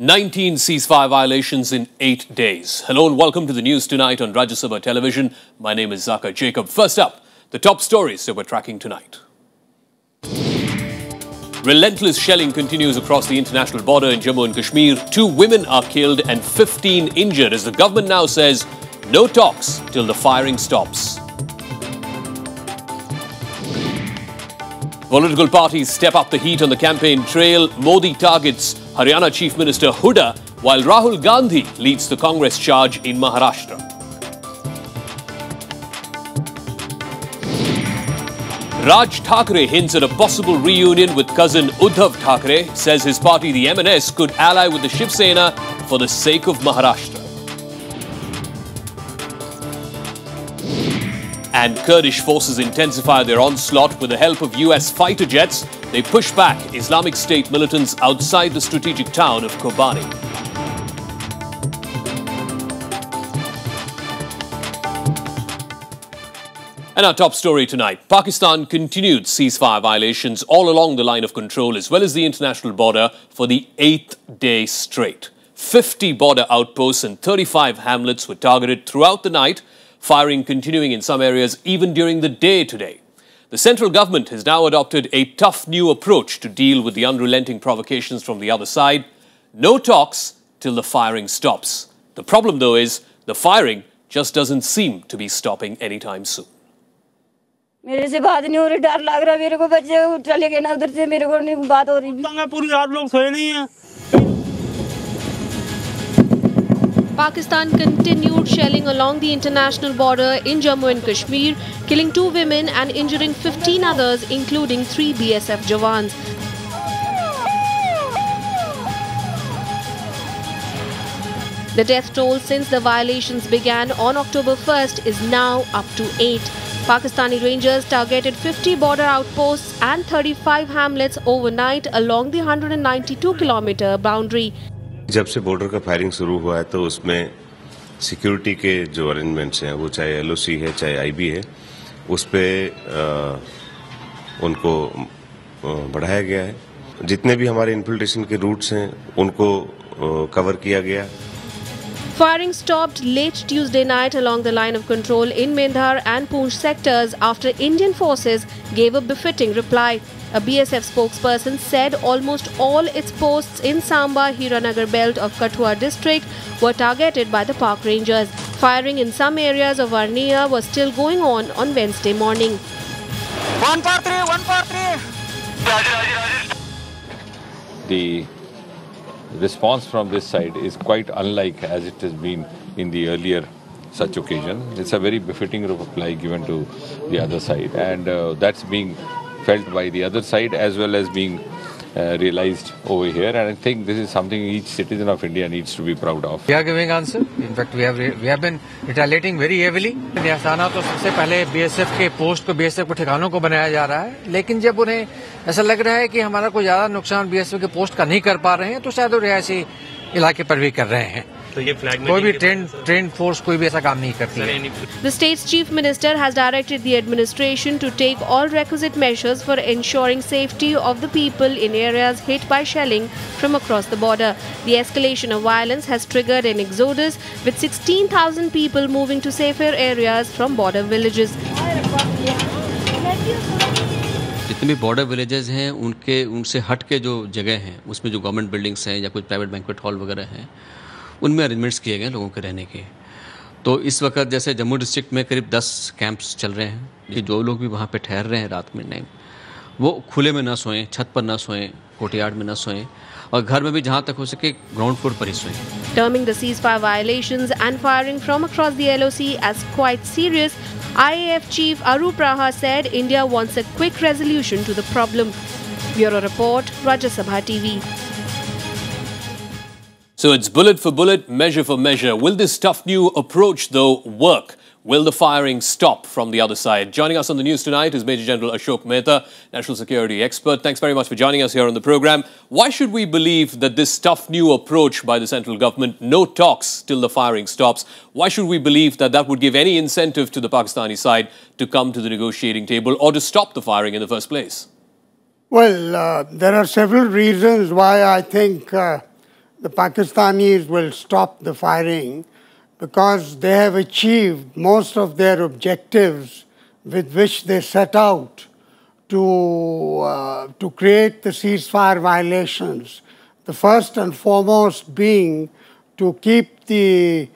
19 ceasefire violations in 8 days. Hello and welcome to the news tonight on Rajya Sabha television. My name is Zaka Jacob. First up, the top stories that we're tracking tonight. Relentless shelling continues across the international border in Jammu and Kashmir. 2 women are killed and 15 injured as the government now says no talks till the firing stops. Political parties step up the heat on the campaign trail. Modi targets Haryana Chief Minister Huda, while Rahul Gandhi leads the Congress charge in Maharashtra. Raj Thackeray hints at a possible reunion with cousin Uddhav Thackeray, says his party, the MNS, could ally with the Shiv Sena for the sake of Maharashtra. And Kurdish forces intensify their onslaught with the help of US fighter jets. They push back Islamic State militants outside the strategic town of Kobani. And our top story tonight. Pakistan continued ceasefire violations all along the line of control as well as the international border for the 8th day straight. 50 border outposts and 35 hamlets were targeted throughout the night, firing continuing in some areas even during the day today. The central government has now adopted a tough new approach to deal with the unrelenting provocations from the other side. No talks till the firing stops. The problem, though, is the firing just doesn't seem to be stopping anytime soon. मेरे से बात नहीं हो रही, डर लग रहा है मेरे को, बच्चे चले गए ना उधर से, मेरे को नहीं बात हो रही। पूरी रात लोग सोए नहीं हैं। Pakistan continued shelling along the international border in Jammu and Kashmir, killing 2 women and injuring 15 others, including 3 BSF jawans. The death toll since the violations began on October 1st is now up to 8. Pakistani Rangers targeted 50 border outposts and 35 hamlets overnight along the 192-kilometer boundary. जब से border का firing शुरू हुआ है तो उसमें security के जो अरेंजमेंट्स हैं वो चाहे एलओसी है चाहे आईबी है उस पे उनको बढ़ाया गया है। जितने भी हमारे इन्फिल्ट्रेशन के रूट्स हैं उनको कवर किया गया। Firing stopped late Tuesday night along the line of control in Mehta and Poonch sectors after Indian forces gave a befitting reply. A BSF spokesperson said almost all its posts in Samba, Hiranagar belt of Kathua district were targeted by the park rangers. Firing in some areas of Arnia was still going on Wednesday morning. 143, 143. The response from this side is quite unlike as it has been in the earlier such occasion. It's a very befitting reply given to the other side, and that's being felt by the other side as well as being realized over here, and I think this is something each citizen of India needs to be proud of. We are giving answer. In fact, we have been retaliating very heavily. निशाना तो सबसे पहले BSF के post को, BSF के ठिकानों को बनाया जा रहा है, लेकिन जब उन्हें ऐसा लग रहा है कि हमारा कोई ज्यादा नुकसान BSF के पोस्ट का नहीं कर पा रहे हैं तो शायद वो रिहायशी इलाके पर भी कर रहे हैं। तो ये फ्लैग कोई भी ट्रेन फोर्स कोई भी ऐसा काम नहीं करती है। The state's chief minister has directed the administration to take all requisite measures for ensuring safety of the people in areas hit by shelling from across the border. The escalation of violence has triggered an exodus, with 16,000 people moving to safer areas from border villages. जितने भी border villages हैं उनसे हट के जो जगह हैं उसमें जो गवर्नमेंट बिल्डिंग्स हैं या कुछ प्राइवेट बैंक्वेट हॉल वगैरह हैं उनमें अरेंजमेंट्स किए गए लोगों के रहने के। तो इस वक्त जैसे जम्मू डिस्ट्रिक्ट में करीब 10 कैंप्स चल रहे हैं कि जो लोग भी वहाँ पे ठहर रहे हैं रात में टाइम वो खुले में ना सोएं, छत पर ना सोएं, कोर्टयार्ड में ना सोएं और घर में भी जहाँ तक हो सके ग्राउंड फ्लोर पर ही सोएं। Terming the ceasefire violations and firing from across the LOC as quite serious, IAF Chief Arup Raha said India wants a quick resolution to the problem. Bureau Report, Rajya Sabha TV. So it's bullet for bullet, measure for measure. Will this tough new approach, though, work? Will the firing stop from the other side? Joining us on the news tonight is Major General Ashok Mehta, national security expert. Thanks very much for joining us here on the program. Why should we believe that this tough new approach by the central government, no talks till the firing stops, why should we believe that that would give any incentive to the Pakistani side to come to the negotiating table or to stop the firing in the first place? Well, there are several reasons why I think the Pakistanis will stop the firing because they have achieved most of their objectives with which they set out to create the ceasefire violations. The first and foremost being to keep the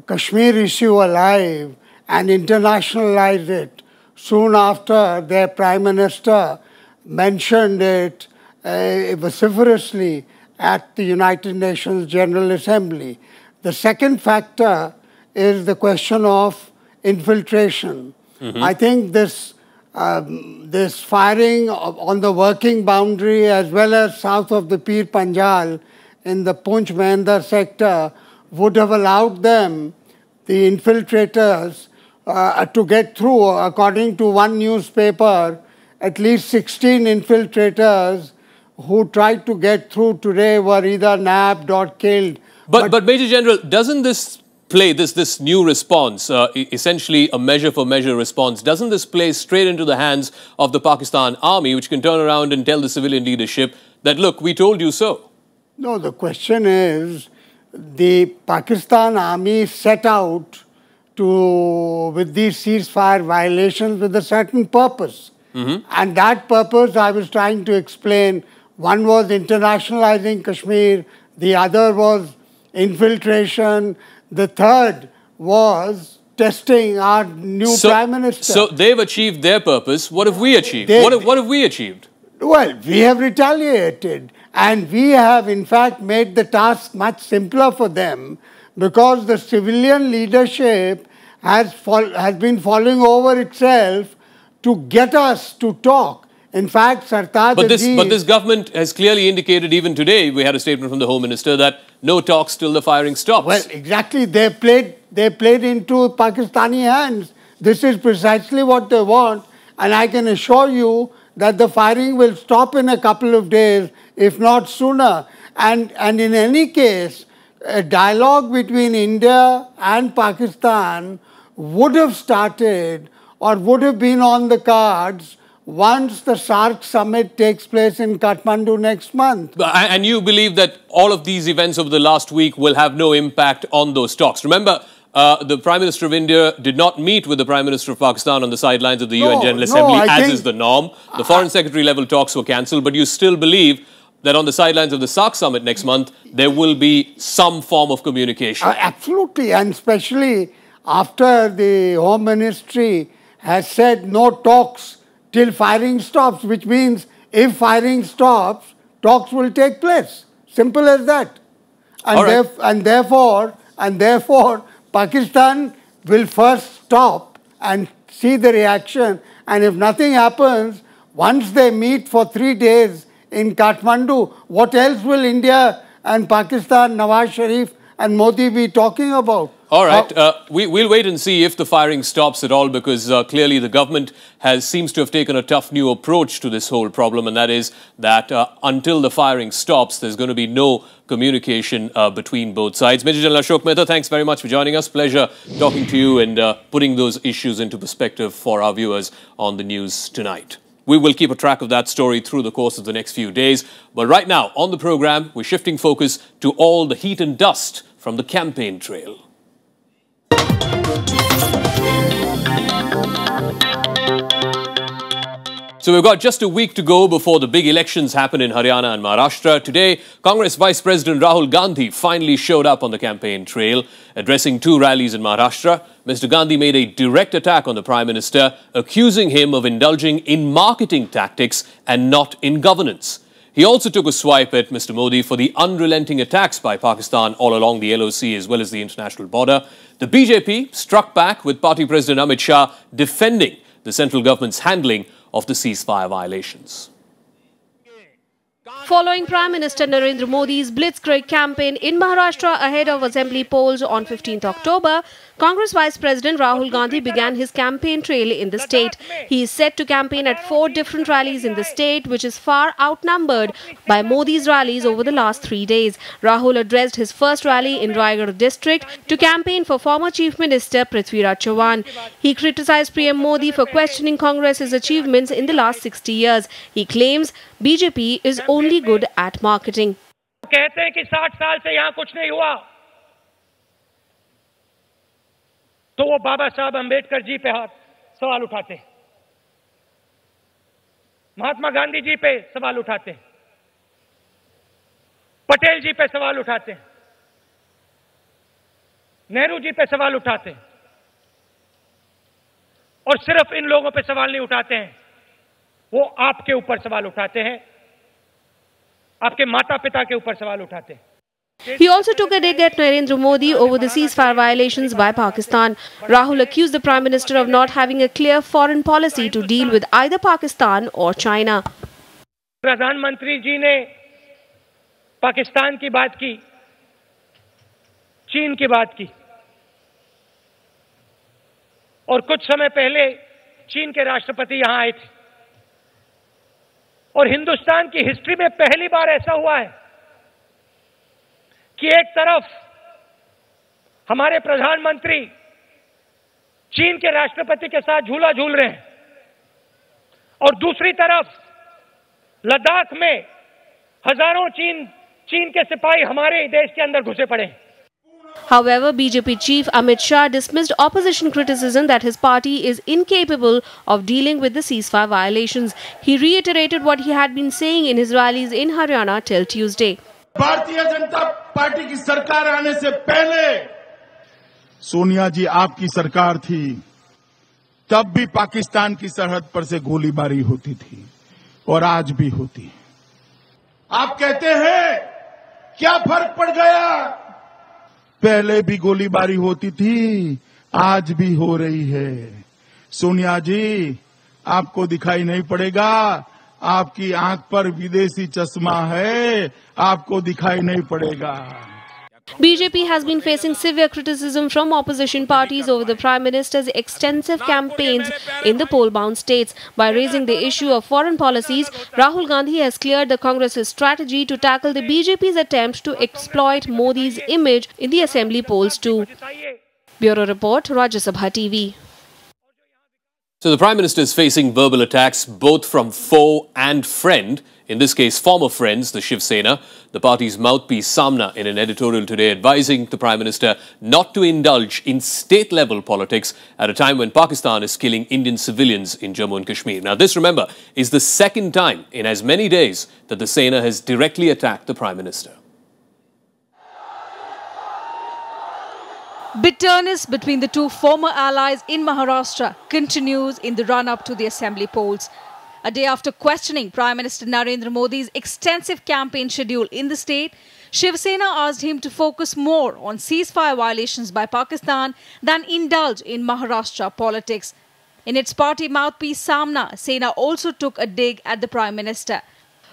Kashmir issue alive and internationalize it. Soon after, their Prime Minister mentioned it vociferously at the United Nations General Assembly. The second factor is the question of infiltration. I think this firing on the working boundary as well as south of the Pir Panjal in the Poonch Mehta sector would have allowed them, the infiltrators, to get through. According to one newspaper, at least 16 infiltrators who tried to get through today were either nabbed or killed. But Major General, doesn't this play, this new response, essentially a measure-for-measure response, doesn't this play straight into the hands of the Pakistan army, which can turn around and tell the civilian leadership that, look, we told you so? No, the question is, the Pakistan army set out with these ceasefire violations with a certain purpose. And that purpose I was trying to explain. One was internationalizing Kashmir, the other was infiltration, the third was testing our new Prime Minister. So they've achieved their purpose. What have we achieved? What have we achieved? Well, we have retaliated, and we have in fact made the task much simpler for them because the civilian leadership has been falling over itself to get us to talk. In fact, Sartaj but this government has clearly indicated, even today, we had a statement from the Home Minister that no talks till the firing stops. Well, exactly. They played into Pakistani hands. This is precisely what they want, and I can assure you that the firing will stop in a couple of days, if not sooner. And in any case, a dialogue between India and Pakistan would have started or would have been on the cards once the SAARC summit takes place in Kathmandu next month. And you believe that all of these events over the last week will have no impact on those talks? Remember, the Prime Minister of India did not meet with the Prime Minister of Pakistan on the sidelines of the UN General Assembly, as is the norm. The Foreign Secretary level talks were cancelled, but you still believe that on the sidelines of the SAARC summit next month, there will be some form of communication? Absolutely, and especially after the Home Ministry has said no talks till firing stops, which means if firing stops, talks will take place. Simple as that. And, therefore, Pakistan will first stop and see the reaction. And if nothing happens, once they meet for 3 days in Kathmandu, what else will India and Pakistan, Nawaz Sharif and Modi be talking about? All right. We'll wait and see if the firing stops at all, because clearly the government seems to have taken a tough new approach to this whole problem, and that is that until the firing stops, there's going to be no communication between both sides. Major General Ashok Mehta, thanks very much for joining us. Pleasure talking to you and putting those issues into perspective for our viewers on the news tonight. We will keep a track of that story through the course of the next few days. But right now, on the program, we're shifting focus to all the heat and dust from the campaign trail. So we've got just a week to go before the big elections happen in Haryana and Maharashtra. Today, Congress Vice President Rahul Gandhi finally showed up on the campaign trail. Addressing 2 rallies in Maharashtra, Mr. Gandhi made a direct attack on the Prime Minister, accusing him of indulging in marketing tactics and not in governance. He also took a swipe at Mr. Modi for the unrelenting attacks by Pakistan all along the LOC as well as the international border. The BJP struck back with Party President Amit Shah defending the central government's handling of the ceasefire violations. Following Prime Minister Narendra Modi's blitzkrieg campaign in Maharashtra ahead of assembly polls on 15th October, Congress Vice President Rahul Gandhi began his campaign trail in the state. He is set to campaign at 4 different rallies in the state, which is far outnumbered by Modi's rallies over the last 3 days. Rahul addressed his first rally in Raigad district to campaign for former Chief Minister Prithviraj Chauhan. He criticized PM Modi for questioning Congress's achievements in the last 60 years. He claims BJP is only good at marketing. कहते हैं कि 60 साल से यहां कुछ नहीं हुआ, तो वो बाबा साहब अंबेडकर जी पे सवाल उठाते हैं, महात्मा गांधी जी पे सवाल उठाते हैं, पटेल जी पे सवाल उठाते हैं, नेहरू जी पे सवाल उठाते हैं, और सिर्फ इन लोगों पे सवाल नहीं उठाते हैं, वो आपके ऊपर सवाल उठाते हैं, आपके माता पिता के ऊपर सवाल उठाते हैं। He also took a dig at Narendra Modi over the ceasefire violations by Pakistan. Rahul accused the Prime Minister of not having a clear foreign policy to deal with either Pakistan or China. प्रधानमंत्री जी ने पाकिस्तान की बात की, चीन की बात की, और कुछ समय पहले चीन के राष्ट्रपति यहां आए थे, और हिंदुस्तान की हिस्ट्री में पहली बार ऐसा हुआ है कि एक तरफ हमारे प्रधानमंत्री चीन के राष्ट्रपति के साथ झूला झूल रहे हैं, और दूसरी तरफ लद्दाख में हजारों चीन के सिपाही हमारे देश के अंदर घुसे पड़े हैं। However, BJP chief Amit Shah dismissed opposition criticism that his party is incapable of dealing with the ceasefire violations. He reiterated what he had been saying in his rallies in Haryana till Tuesday. Bharatiya Janata party की सरकार आने से पहले सोनिया जी आपकी सरकार थी, तब भी पाकिस्तान की सरहद पर से गोलीबारी होती थी और आज भी होती है। आप कहते हैं क्या फर्क पड़ गया? पहले भी गोलीबारी होती थी, आज भी हो रही है। सोनिया जी, आपको दिखाई नहीं पड़ेगा, आपकी आंख पर विदेशी चश्मा है, आपको दिखाई नहीं पड़ेगा। BJP has been facing severe criticism from opposition parties over the Prime Minister's extensive campaigns in the poll-bound states. By raising the issue of foreign policies, Rahul Gandhi has cleared the Congress's strategy to tackle the BJP's attempt to exploit Modi's image in the assembly polls too. Bureau Report, Rajya TV. So the Prime Minister is facing verbal attacks both from foe and friend. In this case, former friends, the Shiv Sena. The party's mouthpiece, Samna, in an editorial today advising the Prime Minister not to indulge in state-level politics at a time when Pakistan is killing Indian civilians in Jammu and Kashmir. Now, this, remember, is the second time in as many days that the Sena has directly attacked the Prime Minister. Bitterness between the two former allies in Maharashtra continues in the run-up to the assembly polls. A day after questioning Prime Minister Narendra Modi's extensive campaign schedule in the state, Shiv Sena asked him to focus more on ceasefire violations by Pakistan than indulge in Maharashtra politics. In its party mouthpiece Samna, Sena also took a dig at the Prime Minister.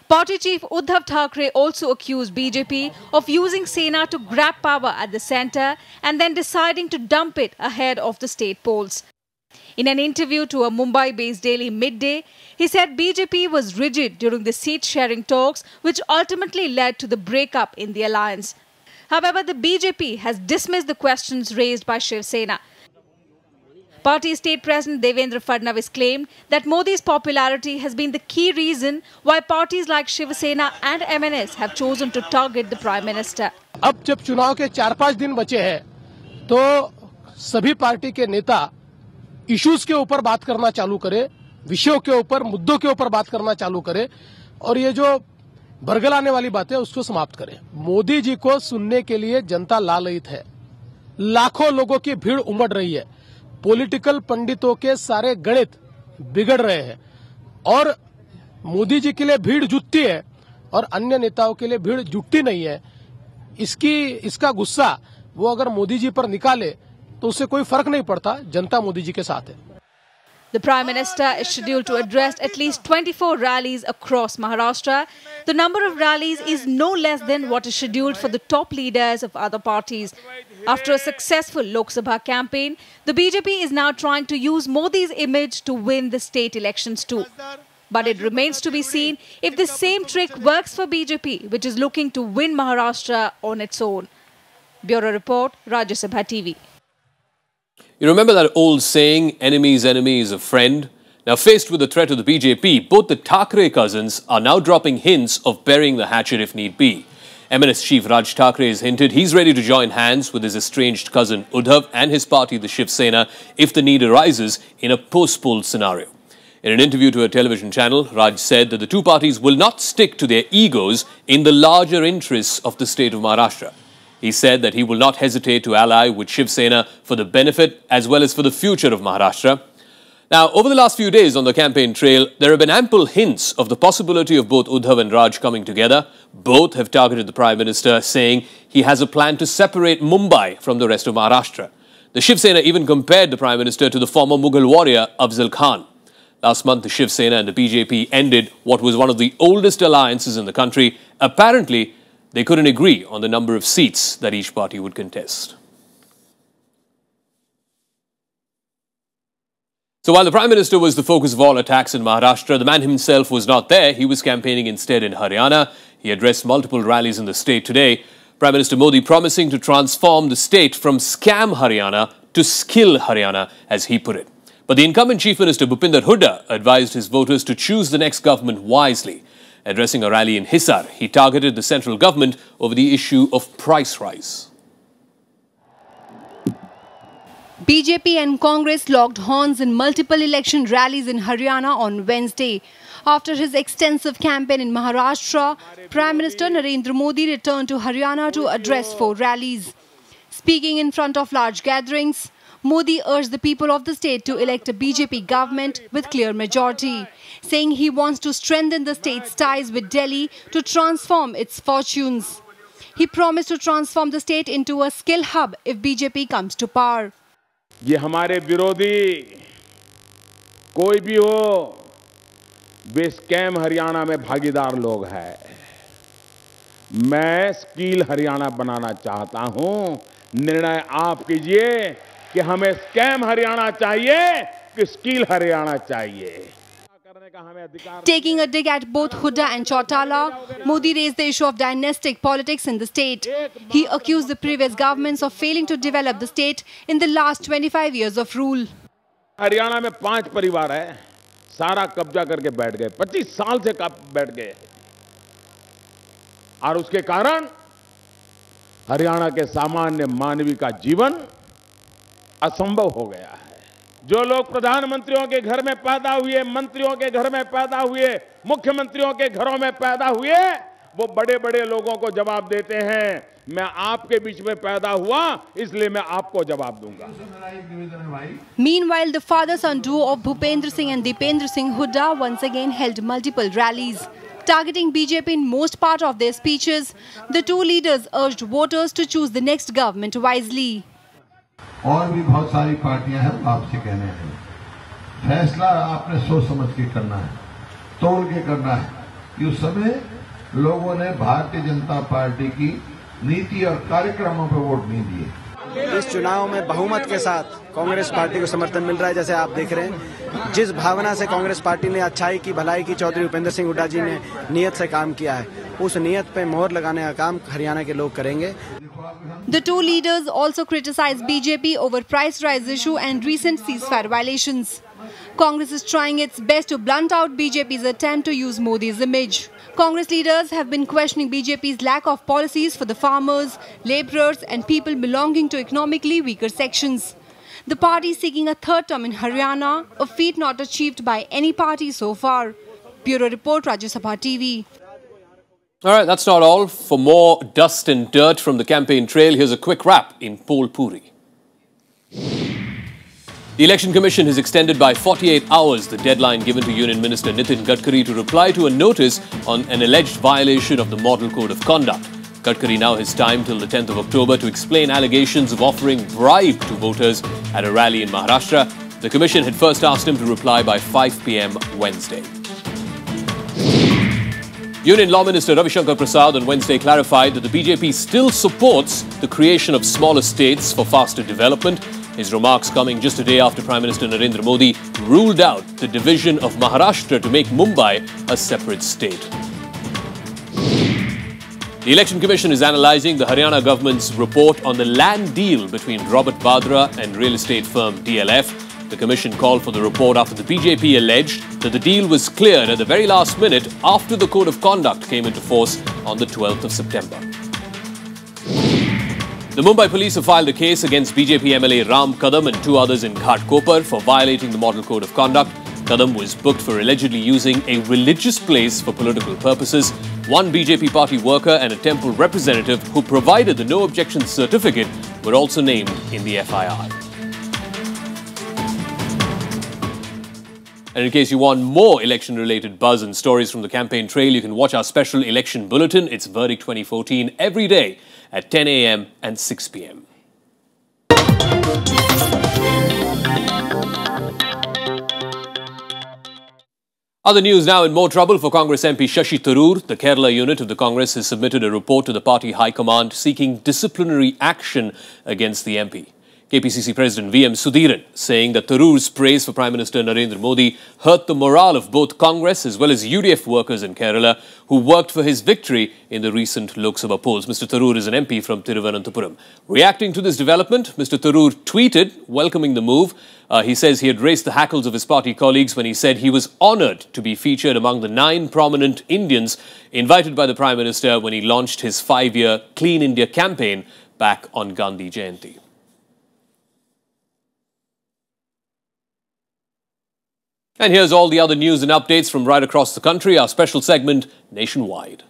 Party chief Raj Thackeray also accused BJP of using Sena to grab power at the centre and then deciding to dump it ahead of the state polls. In an interview to a Mumbai-based daily Midday, he said BJP was rigid during the seat-sharing talks, which ultimately led to the breakup in the alliance. However, the BJP has dismissed the questions raised by Shiv Sena. Party State President Devendra Fadnavis claimed that Modi's popularity has been the key reason why parties like Shiv Sena and MNS have chosen to target the Prime Minister. अब जब चुनाव के 4-5 दिन बचे हैं, तो सभी party के नेता इश्यूज के ऊपर बात करना चालू करे, विषयों के ऊपर, मुद्दों के ऊपर बात करना चालू करे, और ये जो बरगलाने वाली बातें उसको समाप्त करें। मोदी जी को सुनने के लिए जनता लालायित है, लाखों लोगों की भीड़ उमड़ रही है, पॉलिटिकल पंडितों के सारे गणित बिगड़ रहे हैं, और मोदी जी के लिए भीड़ जुटती है और अन्य नेताओं के लिए भीड़ जुटती नहीं है। इसका गुस्सा वो अगर मोदी जी पर निकाले तो उससे कोई फर्क नहीं पड़ता, जनता मोदी जी के साथ है। The Prime Minister is scheduled to address at least 24 rallies across Maharashtra. The number of rallies is no less than what is scheduled for the top leaders of other parties. After a successful Lok Sabha campaign, the BJP is now trying to use Modi's image to win the state elections too. But it remains to be seen if the same trick works for BJP, which is looking to win Maharashtra on its own. Bureau Report, Rajya TV. You remember that old saying, enemy's enemy is a friend? Now, faced with the threat of the BJP, both the Thackeray cousins are now dropping hints of burying the hatchet if need be. MNS chief Raj Thackeray has hinted he's ready to join hands with his estranged cousin Uddhav and his party, the Shiv Sena, if the need arises in a post-poll scenario. In an interview to a television channel, Raj said that the two parties will not stick to their egos in the larger interests of the state of Maharashtra. He said that he will not hesitate to ally with Shiv Sena for the benefit as well as for the future of Maharashtra. Now, over the last few days on the campaign trail, there have been ample hints of the possibility of both Uddhav and Raj coming together. Both have targeted the Prime Minister, saying he has a plan to separate Mumbai from the rest of Maharashtra. The Shiv Sena even compared the Prime Minister to the former Mughal warrior Afzal Khan. Last month, the Shiv Sena and the BJP ended what was one of the oldest alliances in the country. Apparently, they couldn't agree on the number of seats that each party would contest. So while the Prime Minister was the focus of all attacks in Maharashtra, the man himself was not there. He was campaigning instead in Haryana. He addressed multiple rallies in the state today. Prime Minister Modi promising to transform the state from scam Haryana to skill Haryana, as he put it. But the incumbent Chief Minister Bhupinder Hooda advised his voters to choose the next government wisely. Addressing a rally in Hisar, he targeted the central government over the issue of price rise. BJP and Congress locked horns in multiple election rallies in Haryana on Wednesday. After his extensive campaign in Maharashtra, Prime Minister Narendra Modi returned to Haryana to address 4 rallies. Speaking in front of large gatherings, Modi urged the people of the state to elect a BJP government with clear majority, saying he wants to strengthen the state's ties with Delhi to transform its fortunes. He promised to transform the state into a skill hub if BJP comes to power. ये हमारे विरोधी कोई भी हो, वे scam Haryana में भागीदार लोग हैं। मैं स्किल हरियाणा बनाना चाहता हूं। निर्णय आप कीजिए कि हमें स्कैम हरियाणा चाहिए कि स्किल हरियाणा चाहिए। Taking a dig at both Hooda and Chautala, Modi raised the issue of dynastic politics in the state. He accused the previous governments of failing to develop the state in the last 25 years of rule. Haryana में 5 परिवार है, सारा कब्जा करके बैठ गए, 25 साल से बैठ गए, और उसके कारण हरियाणा के सामान्य मानवी का जीवन असंभव हो गया है। जो लोग प्रधानमंत्रियों के घर में पैदा हुए, मंत्रियों के घर में पैदा हुए, मुख्यमंत्रियों के घरों में पैदा हुए, वो बड़े-बड़े लोगों को जवाब देते हैं। मैं आपके बीच में पैदा हुआ, इसलिए मैं आपको जवाब दूंगा। Meanwhile, the father-son duo of Bhupendra Singh and Dipendra Singh Hooda once again held multiple rallies. Targeting BJP in most part of their speeches, the two leaders urged voters to choose the next government wisely. और भी बहुत सारी पार्टियां हैं, आपसे कहने हैं, फैसला आपने सोच समझ के करना है, तोल के करना है। उस समय लोगों ने भारतीय जनता पार्टी की नीति और कार्यक्रमों पर वोट नहीं दिए। इस चुनाव में बहुमत के साथ कांग्रेस पार्टी को समर्थन मिल रहा है। जैसे आप देख रहे हैं, जिस भावना से कांग्रेस पार्टी ने अच्छाई की, भलाई की, चौधरी भूपेंद्र सिंह हुड्डा जी ने नियत से काम किया है, उस नियत पे मोहर लगाने का काम हरियाणा के लोग करेंगे। The two leaders also criticized BJP over price rise issue and recent ceasefire violations. Congress is trying its best to blunt out BJP's attempt to use Modi's image. Congress leaders have been questioning BJP's lack of policies for the farmers, labourers and people belonging to economically weaker sections. The party is seeking a third term in Haryana, a feat not achieved by any party so far. Bureau Report, Rajya TV. All right, that's not all. For more dust and dirt from the campaign trail, here's a quick wrap in Polpuri. The Election Commission has extended by 48 hours the deadline given to Union Minister Nitin Gadkari to reply to a notice on an alleged violation of the Model Code of Conduct. Gadkari now has time till the 10th of October to explain allegations of offering bribe to voters at a rally in Maharashtra. The Commission had first asked him to reply by 5 p.m. Wednesday. Union Law Minister Ravi Shankar Prasad on Wednesday clarified that the BJP still supports the creation of smaller states for faster development. His remarks coming just a day after Prime Minister Narendra Modi ruled out the division of Maharashtra to make Mumbai a separate state. The Election Commission is analysing the Haryana government's report on the land deal between Robert Vadra and real estate firm DLF. The Commission called for the report after the BJP alleged that the deal was cleared at the very last minute after the Code of Conduct came into force on the 12th of September. The Mumbai police have filed a case against BJP MLA Ram Kadam and two others in Ghatkopar for violating the Model Code of Conduct. Kadam was booked for allegedly using a religious place for political purposes. One BJP party worker and a temple representative who provided the no objection certificate were also named in the FIR. And in case you want more election-related buzz and stories from the campaign trail, you can watch our special election bulletin. It's Verdict 2014 every day at 10 a.m. and 6 p.m. Other news now. In more trouble for Congress MP Shashi Tharoor. The Kerala unit of the Congress has submitted a report to the party High Command seeking disciplinary action against the MP. KPCC President V.M. Sudhiran saying that Tharoor's praise for Prime Minister Narendra Modi hurt the morale of both Congress as well as UDF workers in Kerala who worked for his victory in the recent Lok Sabha polls. Mr. Tharoor is an MP from Thiruvananthapuram. Reacting to this development, Mr. Tharoor tweeted welcoming the move. He says he had raised the hackles of his party colleagues when he said he was honoured to be featured among the 9 prominent Indians invited by the Prime Minister when he launched his 5-year Clean India campaign back on Gandhi Jayanti. And here's all the other news and updates from right across the country, our special segment, Nationwide.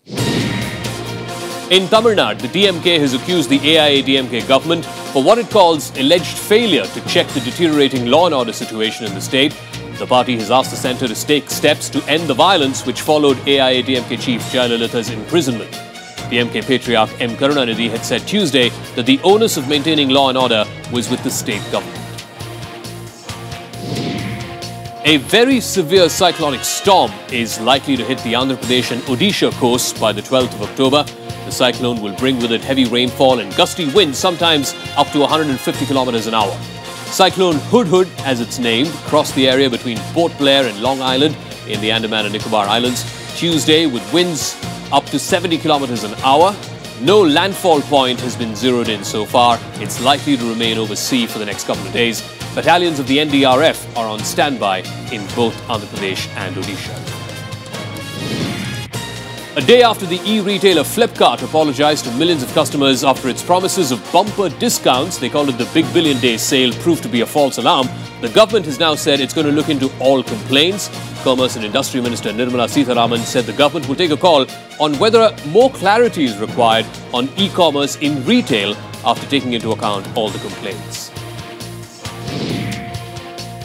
In Tamil Nadu, the DMK has accused the AIADMK government for what it calls alleged failure to check the deteriorating law and order situation in the state. The party has asked the centre to take steps to end the violence which followed AIADMK chief Jayalalitha's imprisonment. DMK patriarch M. Karunanidhi had said Tuesday that the onus of maintaining law and order was with the state government. A very severe cyclonic storm is likely to hit the Andhra Pradesh and Odisha coasts by the 12th of October. The cyclone will bring with it heavy rainfall and gusty winds, sometimes up to 150 kilometers an hour. Cyclone Hudhud, as it's named, crossed the area between Port Blair and Long Island in the Andaman and Nicobar Islands Tuesday with winds up to 70 kilometers an hour. No landfall point has been zeroed in so far. It's likely to remain over sea for the next couple of days. Battalions of the NDRF are on standby in both Andhra Pradesh and Odisha. A day after the e-retailer Flipkart apologized to millions of customers after its promises of bumper discounts, they called it the Big Billion Day sale, proved to be a false alarm. The government has now said it's going to look into all complaints. Commerce and Industry Minister Nirmala Sitharaman said the government will take a call on whether more clarity is required on e-commerce in retail after taking into account all the complaints.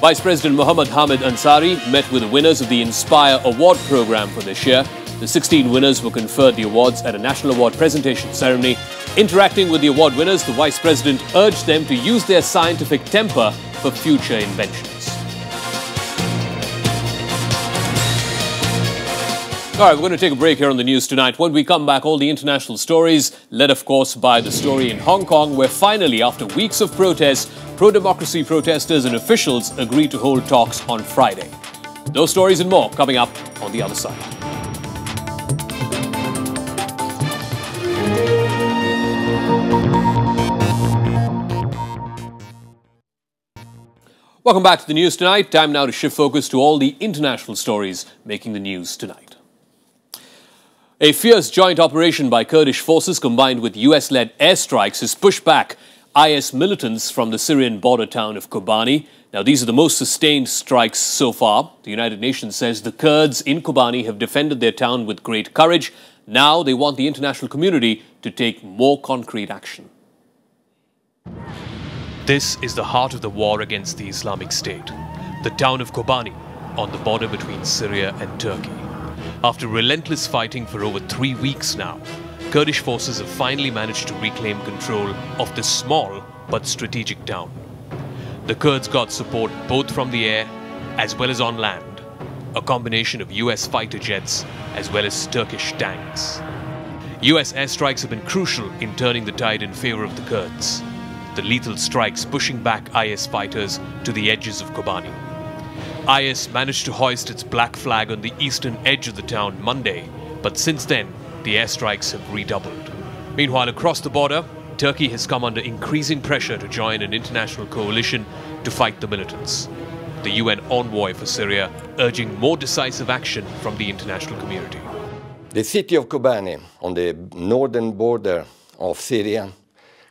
Vice President Muhammad Hamid Ansari met with the winners of the Inspire Award program for this year. The 16 winners were conferred the awards at a national award presentation ceremony. Interacting with the award winners, the Vice President urged them to use their scientific temper for future inventions. All right, we're going to take a break here on the news tonight. When we come back, all the international stories, led of course by the story in Hong Kong, where finally, after weeks of protests, pro-democracy protesters and officials agreed to hold talks on Friday. Those stories and more coming up on the other side. Welcome back to the news tonight. Time now to shift focus to all the international stories making the news tonight. A fierce joint operation by Kurdish forces combined with US-led airstrikes has pushed back IS militants from the Syrian border town of Kobani. Now, these are the most sustained strikes so far. The United Nations says the Kurds in Kobani have defended their town with great courage. Now they want the international community to take more concrete action. This is the heart of the war against the Islamic State, the town of Kobani on the border between Syria and Turkey. After relentless fighting for over 3 weeks now, Kurdish forces have finally managed to reclaim control of this small but strategic town. The Kurds got support both from the air as well as on land, a combination of US fighter jets as well as Turkish tanks. US airstrikes have been crucial in turning the tide in favor of the Kurds. The lethal strikes pushing back IS fighters to the edges of Kobani. IS managed to hoist its black flag on the eastern edge of the town Monday, but since then, the airstrikes have redoubled. Meanwhile, across the border, Turkey has come under increasing pressure to join an international coalition to fight the militants. The UN envoy for Syria urging more decisive action from the international community. The city of Kobani, on the northern border of Syria,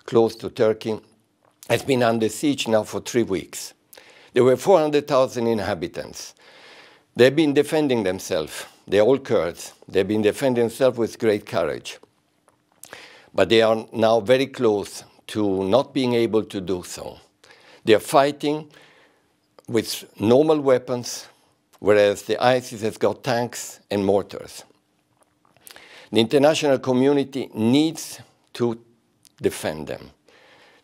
close to Turkey, has been under siege now for 3 weeks. There were 400,000 inhabitants. They've been defending themselves. They're all Kurds. They've been defending themselves with great courage. But they are now very close to not being able to do so. They are fighting with normal weapons, whereas the ISIS has got tanks and mortars. The international community needs to defend them.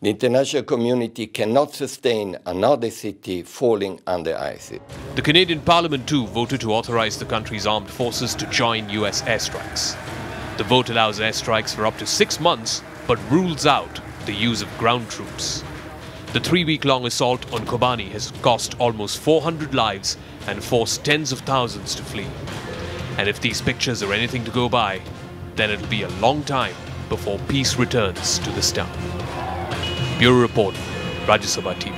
The international community cannot sustain another city falling under ISIS. The Canadian Parliament too voted to authorize the country's armed forces to join US airstrikes. The vote allows airstrikes for up to 6 months, but rules out the use of ground troops. The 3-week-long assault on Kobani has cost almost 400 lives and forced tens of thousands to flee. And if these pictures are anything to go by, then it'll be a long time before peace returns to this town. Bureau Report, Rajya TV.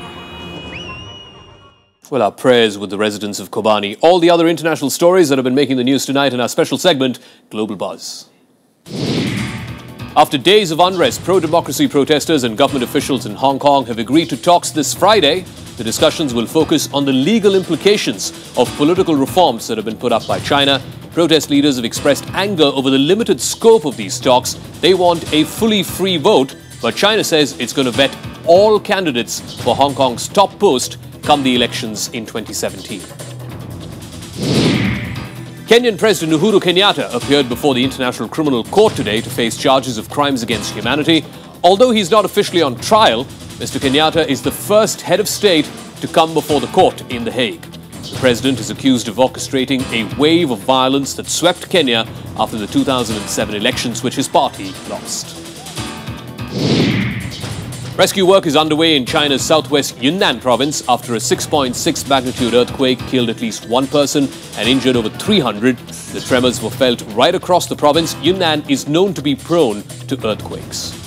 Well, our prayers with the residents of Kobani. All the other international stories that have been making the news tonight in our special segment, Global Buzz. After days of unrest, pro-democracy protesters and government officials in Hong Kong have agreed to talks this Friday. The discussions will focus on the legal implications of political reforms that have been put up by China. Protest leaders have expressed anger over the limited scope of these talks. They want a fully free vote, but China says it's going to vet all candidates for Hong Kong's top post come the elections in 2017. Kenyan President Uhuru Kenyatta appeared before the International Criminal Court today to face charges of crimes against humanity. Although he's not officially on trial, Mr. Kenyatta is the first head of state to come before the court in The Hague. The president is accused of orchestrating a wave of violence that swept Kenya after the 2007 elections, which his party lost. Rescue work is underway in China's southwest Yunnan province after a 6.6 magnitude earthquake killed at least 1 person and injured over 300. The tremors were felt right across the province. Yunnan is known to be prone to earthquakes.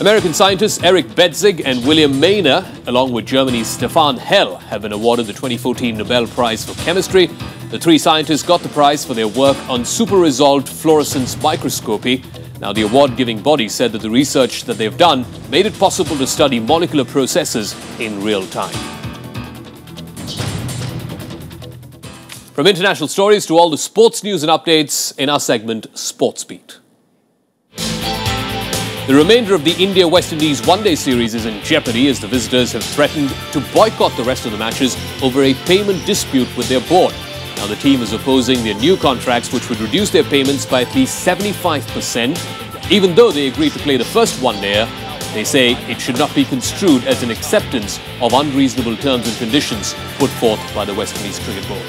American scientists Eric Betzig and William Mayner, along with Germany's Stefan Hell, have been awarded the 2014 Nobel Prize for Chemistry. The 3 scientists got the prize for their work on super-resolved fluorescence microscopy. Now, the award-giving body said that the research that they've done made it possible to study molecular processes in real time. From international stories to all the sports news and updates in our segment, Sportsbeat. The remainder of the India-West Indies one-day series is in jeopardy as the visitors have threatened to boycott the rest of the matches over a payment dispute with their board. Now, the team is opposing their new contracts, which would reduce their payments by at least 75%. Even though they agreed to play the first one-dayer, they say it should not be construed as an acceptance of unreasonable terms and conditions put forth by the West Indies Cricket Board.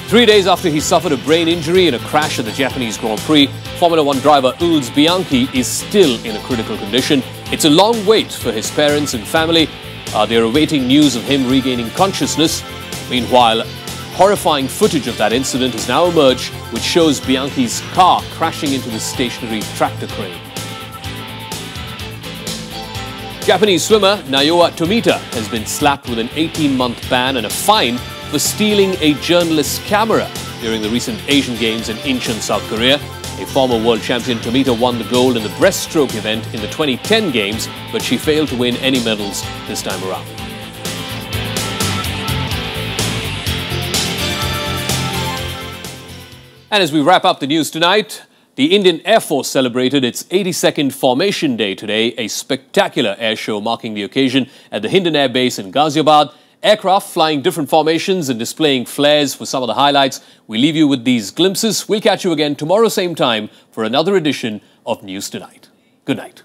3 days after he suffered a brain injury in a crash at the Japanese Grand Prix, Formula One driver Jules Bianchi is still in a critical condition. It's a long wait for his parents and family. They're awaiting news of him regaining consciousness. Meanwhile, horrifying footage of that incident has now emerged, which shows Bianchi's car crashing into the stationary tractor crane. Japanese swimmer Naoya Tomita has been slapped with an 18-month ban and a fine for stealing a journalist's camera during the recent Asian Games in Incheon, South Korea. A former world champion, Tomita won the gold in the breaststroke event in the 2010 Games, but she failed to win any medals this time around. And as we wrap up the news tonight, the Indian Air Force celebrated its 82nd Formation Day today, a spectacular air show marking the occasion at the Hindon Air Base in Ghaziabad. Aircraft flying different formations and displaying flares for some of the highlights. We leave you with these glimpses. We'll catch you again tomorrow same time for another edition of News Tonight. Good night.